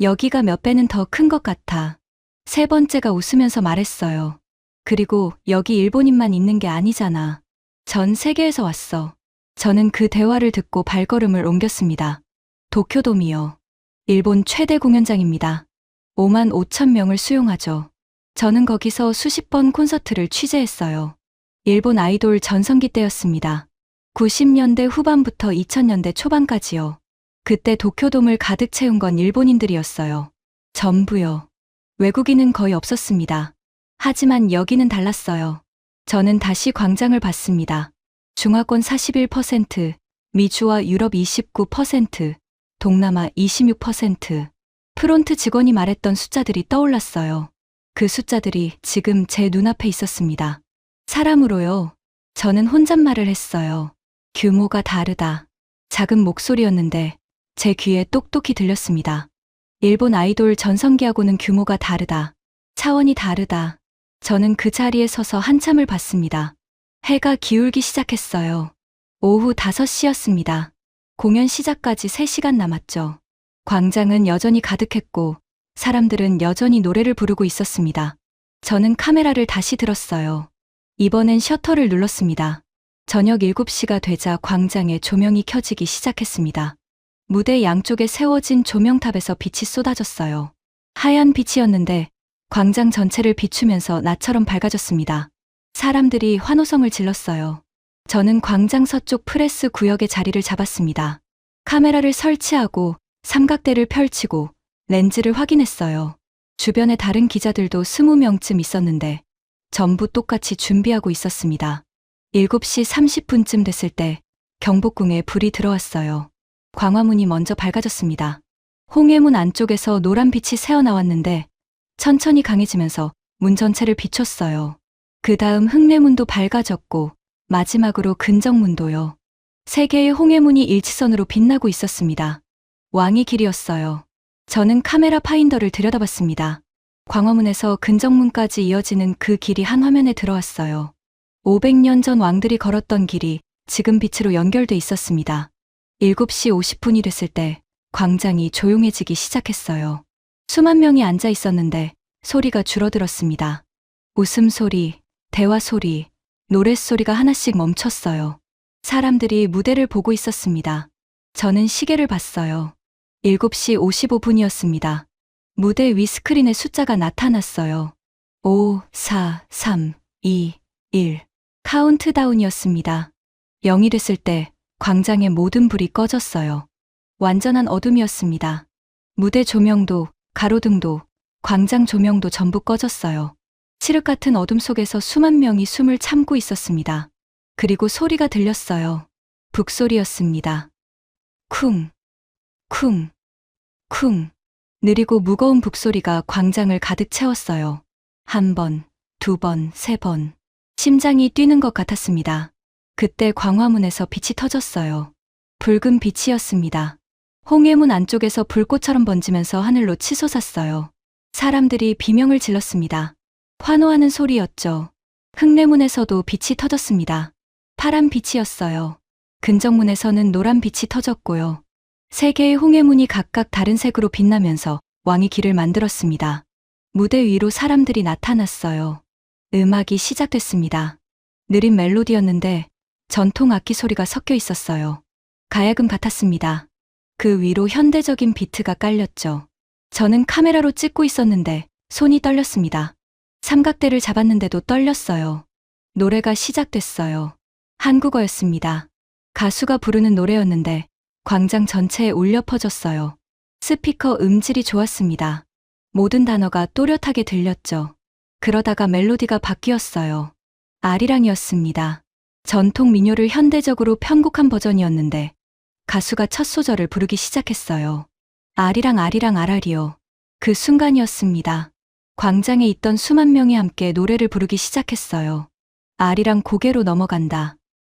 여기가 몇 배는 더 큰 것 같아. 세 번째가 웃으면서 말했어요. 그리고 여기 일본인만 있는 게 아니잖아. 전 세계에서 왔어. 저는 그 대화를 듣고 발걸음을 옮겼습니다. 도쿄돔이요. 일본 최대 공연장입니다. 5만 5천 명을 수용하죠. 저는 거기서 수십 번 콘서트를 취재했어요. 일본 아이돌 전성기 때였습니다. 90년대 후반부터 2000년대 초반까지요. 그때 도쿄돔을 가득 채운 건 일본인들이었어요. 전부요. 외국인은 거의 없었습니다. 하지만 여기는 달랐어요. 저는 다시 광장을 봤습니다. 중화권 41%, 미주와 유럽 29%, 동남아 26%. 프론트 직원이 말했던 숫자들이 떠올랐어요. 그 숫자들이 지금 제 눈앞에 있었습니다. 사람으로요. 저는 혼잣말을 했어요. 규모가 다르다. 작은 목소리였는데 제 귀에 똑똑히 들렸습니다. 일본 아이돌 전성기하고는 규모가 다르다. 차원이 다르다. 저는 그 자리에 서서 한참을 봤습니다. 해가 기울기 시작했어요. 오후 5시였습니다. 공연 시작까지 3시간 남았죠. 광장은 여전히 가득했고 사람들은 여전히 노래를 부르고 있었습니다. 저는 카메라를 다시 들었어요. 이번엔 셔터를 눌렀습니다. 저녁 7시가 되자 광장에 조명이 켜지기 시작했습니다. 무대 양쪽에 세워진 조명탑에서 빛이 쏟아졌어요. 하얀 빛이었는데 광장 전체를 비추면서 나처럼 밝아졌습니다. 사람들이 환호성을 질렀어요. 저는 광장 서쪽 프레스 구역에 자리를 잡았습니다. 카메라를 설치하고 삼각대를 펼치고 렌즈를 확인했어요. 주변에 다른 기자들도 20명쯤 있었는데 전부 똑같이 준비하고 있었습니다. 7시 30분쯤 됐을 때 경복궁에 불이 들어왔어요. 광화문이 먼저 밝아졌습니다. 홍해문 안쪽에서 노란 빛이 새어나왔는데 천천히 강해지면서 문 전체를 비췄어요. 그 다음 흑내문도 밝아졌고 마지막으로 근정문도요. 세 개의 홍해문이 일치선으로 빛나고 있었습니다. 왕의 길이었어요. 저는 카메라 파인더를 들여다봤습니다. 광화문에서 근정문까지 이어지는 그 길이 한 화면에 들어왔어요. 500년 전 왕들이 걸었던 길이 지금 빛으로 연결돼 있었습니다. 7시 50분이 됐을 때 광장이 조용해지기 시작했어요. 수만 명이 앉아 있었는데 소리가 줄어들었습니다. 웃음소리, 대화소리, 노랫소리가 하나씩 멈췄어요. 사람들이 무대를 보고 있었습니다. 저는 시계를 봤어요. 7시 55분이었습니다. 무대 위 스크린에 숫자가 나타났어요. 5, 4, 3, 2, 1. 카운트다운이었습니다. 0이 됐을 때 광장의 모든 불이 꺼졌어요. 완전한 어둠이었습니다. 무대 조명도, 가로등도, 광장 조명도 전부 꺼졌어요. 칠흑 같은 어둠 속에서 수만 명이 숨을 참고 있었습니다. 그리고 소리가 들렸어요. 북소리였습니다. 쿵, 쿵, 쿵. 느리고 무거운 북소리가 광장을 가득 채웠어요. 한 번, 두 번, 세 번. 심장이 뛰는 것 같았습니다. 그때 광화문에서 빛이 터졌어요. 붉은 빛이었습니다. 홍해문 안쪽에서 불꽃처럼 번지면서 하늘로 치솟았어요. 사람들이 비명을 질렀습니다. 환호하는 소리였죠. 흑내문에서도 빛이 터졌습니다. 파란 빛이었어요. 근정문에서는 노란 빛이 터졌고요. 세 개의 홍해문이 각각 다른 색으로 빛나면서 왕이 길을 만들었습니다. 무대 위로 사람들이 나타났어요. 음악이 시작됐습니다. 느린 멜로디였는데 전통 악기 소리가 섞여 있었어요. 가야금 같았습니다. 그 위로 현대적인 비트가 깔렸죠. 저는 카메라로 찍고 있었는데 손이 떨렸습니다. 삼각대를 잡았는데도 떨렸어요. 노래가 시작됐어요. 한국어였습니다. 가수가 부르는 노래였는데 광장 전체에 울려 퍼졌어요. 스피커 음질이 좋았습니다. 모든 단어가 또렷하게 들렸죠. 그러다가 멜로디가 바뀌었어요. 아리랑이었습니다. 전통 민요를 현대적으로 편곡한 버전이었는데 가수가 첫 소절을 부르기 시작했어요. 아리랑 아리랑 아라리요. 그 순간이었습니다. 광장에 있던 수만 명이 함께 노래를 부르기 시작했어요. 아리랑 고개로 넘어간다.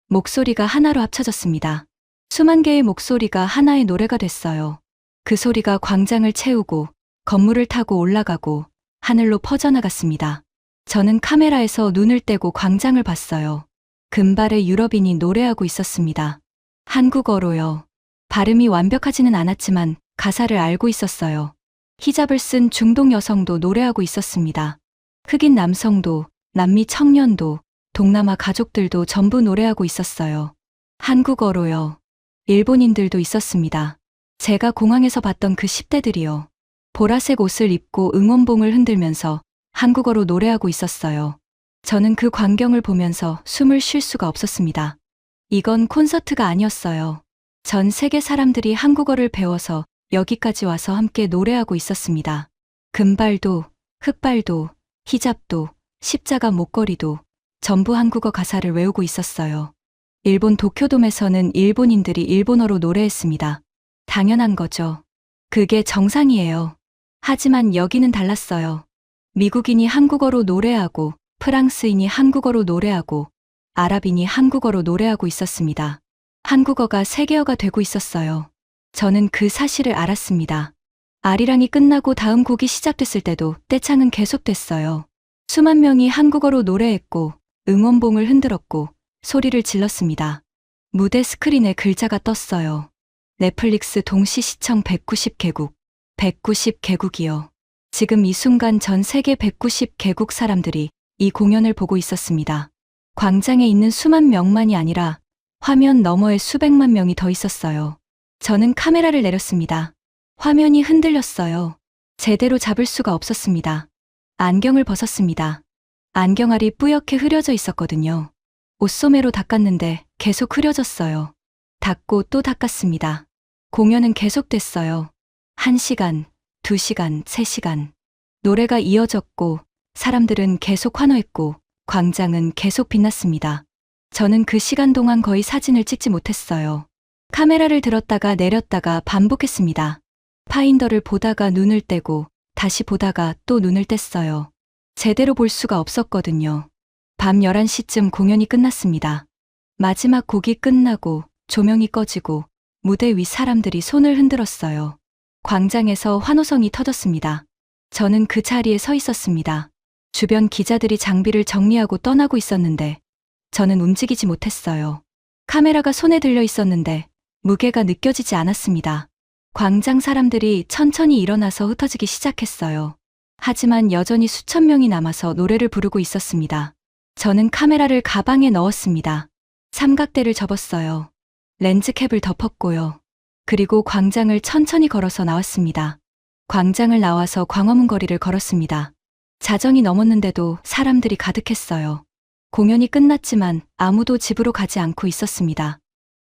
목소리가 하나로 합쳐졌습니다. 수만 개의 목소리가 하나의 노래가 됐어요. 그 소리가 광장을 채우고 건물을 타고 올라가고 하늘로 퍼져나갔습니다. 저는 카메라에서 눈을 떼고 광장을 봤어요. 금발의 유럽인이 노래하고 있었습니다. 한국어로요. 발음이 완벽하지는 않았지만 가사를 알고 있었어요. 히잡을 쓴 중동 여성도 노래하고 있었습니다. 흑인 남성도, 남미 청년도, 동남아 가족들도 전부 노래하고 있었어요. 한국어로요. 일본인들도 있었습니다. 제가 공항에서 봤던 그 10대들이요. 보라색 옷을 입고 응원봉을 흔들면서 한국어로 노래하고 있었어요. 저는 그 광경을 보면서 숨을 쉴 수가 없었습니다. 이건 콘서트가 아니었어요. 전 세계 사람들이 한국어를 배워서 여기까지 와서 함께 노래하고 있었습니다. 금발도, 흑발도, 히잡도, 십자가 목걸이도 전부 한국어 가사를 외우고 있었어요. 일본 도쿄돔에서는 일본인들이 일본어로 노래했습니다. 당연한 거죠. 그게 정상이에요. 하지만 여기는 달랐어요. 미국인이 한국어로 노래하고, 프랑스인이 한국어로 노래하고, 아랍인이 한국어로 노래하고 있었습니다. 한국어가 세계어가 되고 있었어요. 저는 그 사실을 알았습니다. 아리랑이 끝나고 다음 곡이 시작됐을 때도 떼창은 계속됐어요. 수만 명이 한국어로 노래했고, 응원봉을 흔들었고, 소리를 질렀습니다. 무대 스크린에 글자가 떴어요. 넷플릭스 동시 시청 190개국, 190개국이요. 지금 이 순간 전 세계 190개국 사람들이 이 공연을 보고 있었습니다. 광장에 있는 수만 명만이 아니라 화면 너머에 수백만 명이 더 있었어요. 저는 카메라를 내렸습니다. 화면이 흔들렸어요. 제대로 잡을 수가 없었습니다. 안경을 벗었습니다. 안경알이 뿌옇게 흐려져 있었거든요. 옷소매로 닦았는데 계속 흐려졌어요. 닦고 또 닦았습니다. 공연은 계속됐어요. 1시간, 2시간, 3시간. 노래가 이어졌고 사람들은 계속 환호했고 광장은 계속 빛났습니다. 저는 그 시간 동안 거의 사진을 찍지 못했어요. 카메라를 들었다가 내렸다가 반복했습니다. 파인더를 보다가 눈을 떼고 다시 보다가 또 눈을 뗐어요. 제대로 볼 수가 없었거든요. 밤 11시쯤 공연이 끝났습니다. 마지막 곡이 끝나고 조명이 꺼지고 무대 위 사람들이 손을 흔들었어요. 광장에서 환호성이 터졌습니다. 저는 그 자리에 서 있었습니다. 주변 기자들이 장비를 정리하고 떠나고 있었는데 저는 움직이지 못했어요. 카메라가 손에 들려 있었는데 무게가 느껴지지 않았습니다. 광장 사람들이 천천히 일어나서 흩어지기 시작했어요. 하지만 여전히 수천 명이 남아서 노래를 부르고 있었습니다. 저는 카메라를 가방에 넣었습니다. 삼각대를 접었어요. 렌즈캡을 덮었고요. 그리고 광장을 천천히 걸어서 나왔습니다. 광장을 나와서 광화문 거리를 걸었습니다. 자정이 넘었는데도 사람들이 가득했어요. 공연이 끝났지만 아무도 집으로 가지 않고 있었습니다.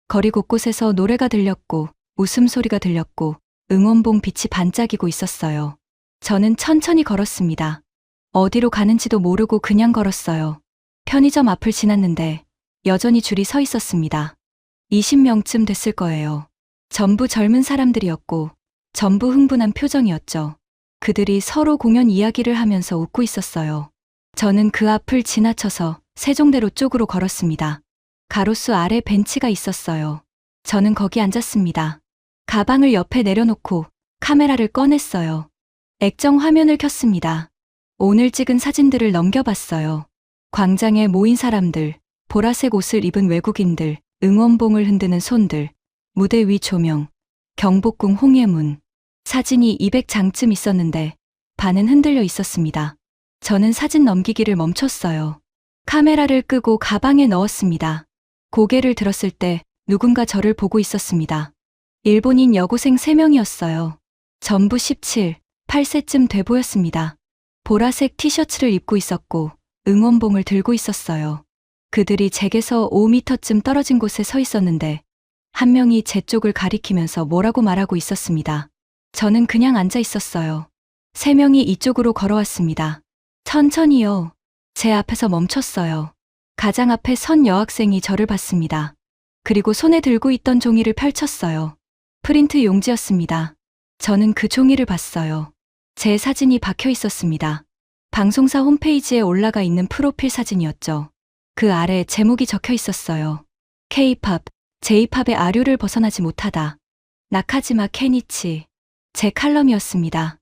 거리 곳곳에서 노래가 들렸고 웃음소리가 들렸고 응원봉 빛이 반짝이고 있었어요. 저는 천천히 걸었습니다. 어디로 가는지도 모르고 그냥 걸었어요. 편의점 앞을 지났는데 여전히 줄이 서 있었습니다. 20명쯤 됐을 거예요. 전부 젊은 사람들이었고 전부 흥분한 표정이었죠. 그들이 서로 공연 이야기를 하면서 웃고 있었어요. 저는 그 앞을 지나쳐서 세종대로 쪽으로 걸었습니다. 가로수 아래 벤치가 있었어요. 저는 거기 앉았습니다. 가방을 옆에 내려놓고 카메라를 꺼냈어요. 액정 화면을 켰습니다. 오늘 찍은 사진들을 넘겨봤어요. 광장에 모인 사람들, 보라색 옷을 입은 외국인들, 응원봉을 흔드는 손들, 무대 위 조명, 경복궁 홍해문. 사진이 200장쯤 있었는데 반은 흔들려 있었습니다. 저는 사진 넘기기를 멈췄어요. 카메라를 끄고 가방에 넣었습니다. 고개를 들었을 때 누군가 저를 보고 있었습니다. 일본인 여고생 3명이었어요. 전부 17, 8세쯤 돼 보였습니다. 보라색 티셔츠를 입고 있었고 응원봉을 들고 있었어요. 그들이 제게서 5m쯤 떨어진 곳에 서 있었는데 한 명이 제 쪽을 가리키면서 뭐라고 말하고 있었습니다. 저는 그냥 앉아 있었어요. 3명이 이쪽으로 걸어왔습니다. 천천히요. 제 앞에서 멈췄어요. 가장 앞에 선 여학생이 저를 봤습니다. 그리고 손에 들고 있던 종이를 펼쳤어요. 프린트 용지였습니다. 저는 그 종이를 봤어요. 제 사진이 박혀 있었습니다. 방송사 홈페이지에 올라가 있는 프로필 사진이었죠. 그 아래 제목이 적혀 있었어요. K-팝, J-팝의 아류를 벗어나지 못하다. 나카지마 케니치. 제 칼럼이었습니다.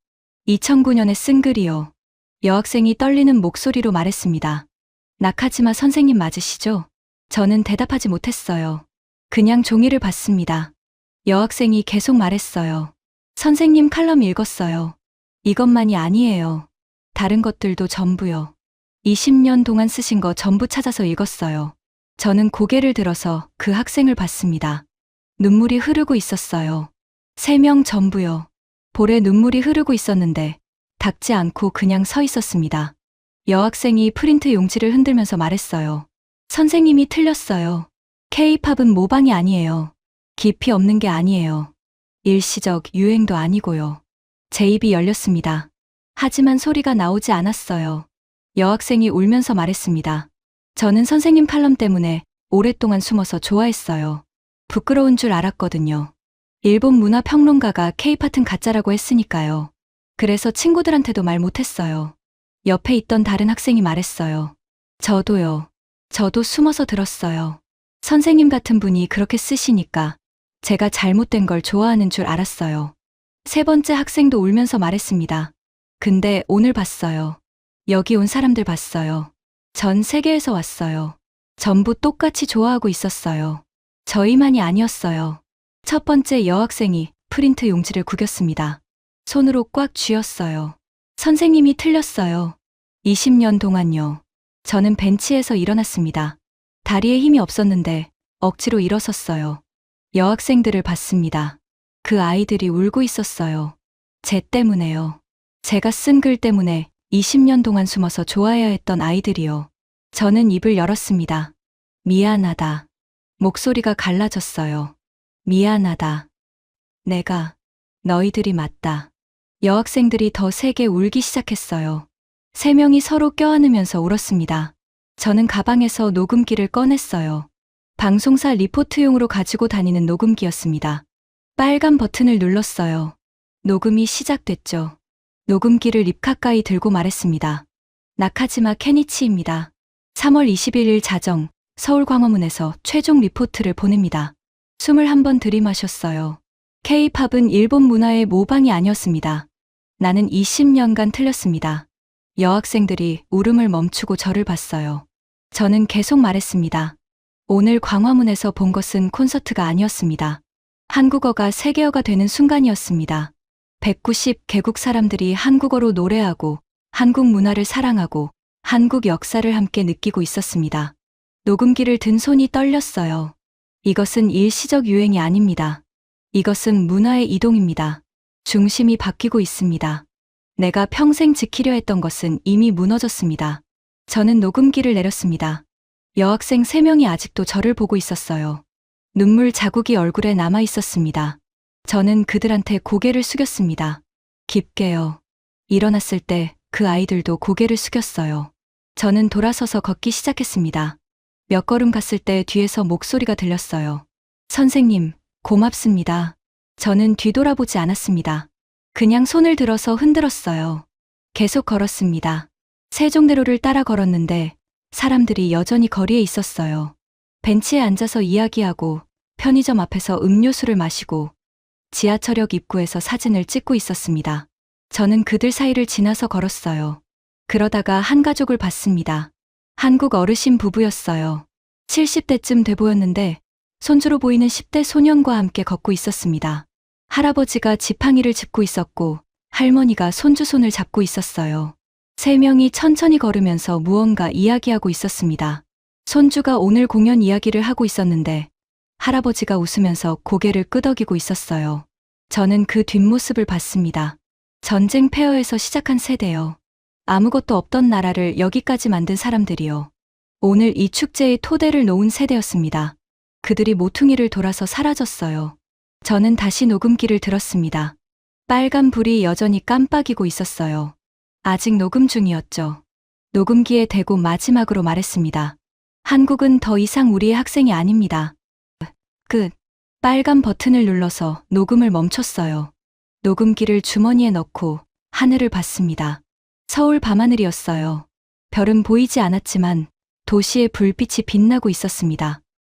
2009년에 쓴 글이요. 여학생이 떨리는 목소리로 말했습니다. 나카지마 선생님 맞으시죠? 저는 대답하지 못했어요. 그냥 종이를 봤습니다. 여학생이 계속 말했어요. 선생님 칼럼 읽었어요. 이것만이 아니에요. 다른 것들도 전부요. 20년 동안 쓰신 거 전부 찾아서 읽었어요. 저는 고개를 들어서 그 학생을 봤습니다. 눈물이 흐르고 있었어요. 3명 전부요. 볼에 눈물이 흐르고 있었는데 닦지 않고 그냥 서 있었습니다. 여학생이 프린트 용지를 흔들면서 말했어요. 선생님이 틀렸어요. K-팝은 모방이 아니에요. 깊이 없는 게 아니에요. 일시적 유행도 아니고요. 제 입이 열렸습니다. 하지만 소리가 나오지 않았어요. 여학생이 울면서 말했습니다. 저는 선생님 칼럼 때문에 오랫동안 숨어서 좋아했어요. 부끄러운 줄 알았거든요. 일본 문화 평론가가 K-팝은 가짜라고 했으니까요. 그래서 친구들한테도 말 못했어요. 옆에 있던 다른 학생이 말했어요. 저도요. 저도 숨어서 들었어요. 선생님 같은 분이 그렇게 쓰시니까 제가 잘못된 걸 좋아하는 줄 알았어요. 3번째 학생도 울면서 말했습니다. 근데 오늘 봤어요. 여기 온 사람들 봤어요. 전 세계에서 왔어요. 전부 똑같이 좋아하고 있었어요. 저희만이 아니었어요. 첫 번째 여학생이 프린트 용지를 구겼습니다. 손으로 꽉 쥐었어요. 선생님이 틀렸어요. 20년 동안요. 저는 벤치에서 일어났습니다. 다리에 힘이 없었는데 억지로 일어섰어요. 여학생들을 봤습니다. 그 아이들이 울고 있었어요. 제 때문에요. 제가 쓴 글 때문에 20년 동안 숨어서 좋아해야 했던 아이들이요. 저는 입을 열었습니다. 미안하다. 목소리가 갈라졌어요. 미안하다. 내가 너희들이 맞다. 여학생들이 더 세게 울기 시작했어요. 3명이 서로 껴안으면서 울었습니다. 저는 가방에서 녹음기를 꺼냈어요. 방송사 리포트용으로 가지고 다니는 녹음기였습니다. 빨간 버튼을 눌렀어요. 녹음이 시작됐죠. 녹음기를 입 가까이 들고 말했습니다. 나카지마 케니치입니다. 3월 21일 자정 서울광화문에서 최종 리포트를 보냅니다. 21번 들이마셨어요. K-팝은 일본 문화의 모방이 아니었습니다. 나는 20년간 틀렸습니다. 여학생들이 울음을 멈추고 저를 봤어요. 저는 계속 말했습니다. 오늘 광화문에서 본 것은 콘서트가 아니었습니다. 한국어가 세계어가 되는 순간이었습니다. 190개국 사람들이 한국어로 노래하고 한국 문화를 사랑하고 한국 역사를 함께 느끼고 있었습니다. 녹음기를 든 손이 떨렸어요. 이것은 일시적 유행이 아닙니다. 이것은 문화의 이동입니다. 중심이 바뀌고 있습니다. 내가 평생 지키려 했던 것은 이미 무너졌습니다. 저는 녹음기를 내렸습니다. 여학생 3명이 아직도 저를 보고 있었어요. 눈물 자국이 얼굴에 남아 있었습니다. 저는 그들한테 고개를 숙였습니다. 깊게요. 일어났을 때 그 아이들도 고개를 숙였어요. 저는 돌아서서 걷기 시작했습니다. 몇 걸음 갔을 때 뒤에서 목소리가 들렸어요. 선생님, 고맙습니다. 저는 뒤돌아보지 않았습니다. 그냥 손을 들어서 흔들었어요. 계속 걸었습니다. 세종대로를 따라 걸었는데 사람들이 여전히 거리에 있었어요. 벤치에 앉아서 이야기하고 편의점 앞에서 음료수를 마시고 지하철역 입구에서 사진을 찍고 있었습니다. 저는 그들 사이를 지나서 걸었어요. 그러다가 한 가족을 봤습니다. 한국 어르신 부부였어요. 70대쯤 돼 보였는데 손주로 보이는 10대 소년과 함께 걷고 있었습니다. 할아버지가 지팡이를 짚고 있었고 할머니가 손주 손을 잡고 있었어요. 3명이 천천히 걸으면서 무언가 이야기하고 있었습니다. 손주가 오늘 공연 이야기를 하고 있었는데 할아버지가 웃으면서 고개를 끄덕이고 있었어요. 저는 그 뒷모습을 봤습니다. 전쟁 폐허에서 시작한 세대요. 아무것도 없던 나라를 여기까지 만든 사람들이요. 오늘 이 축제의 토대를 놓은 세대였습니다. 그들이 모퉁이를 돌아서 사라졌어요. 저는 다시 녹음기를 들었습니다. 빨간 불이 여전히 깜빡이고 있었어요. 아직 녹음 중이었죠. 녹음기에 대고 마지막으로 말했습니다. 한국은 더 이상 우리의 학생이 아닙니다. 끝. 빨간 버튼을 눌러서 녹음을 멈췄어요. 녹음기를 주머니에 넣고 하늘을 봤습니다. 서울 밤하늘이었어요. 별은 보이지 않았지만 도시의 불빛이 빛나고 있었습니다.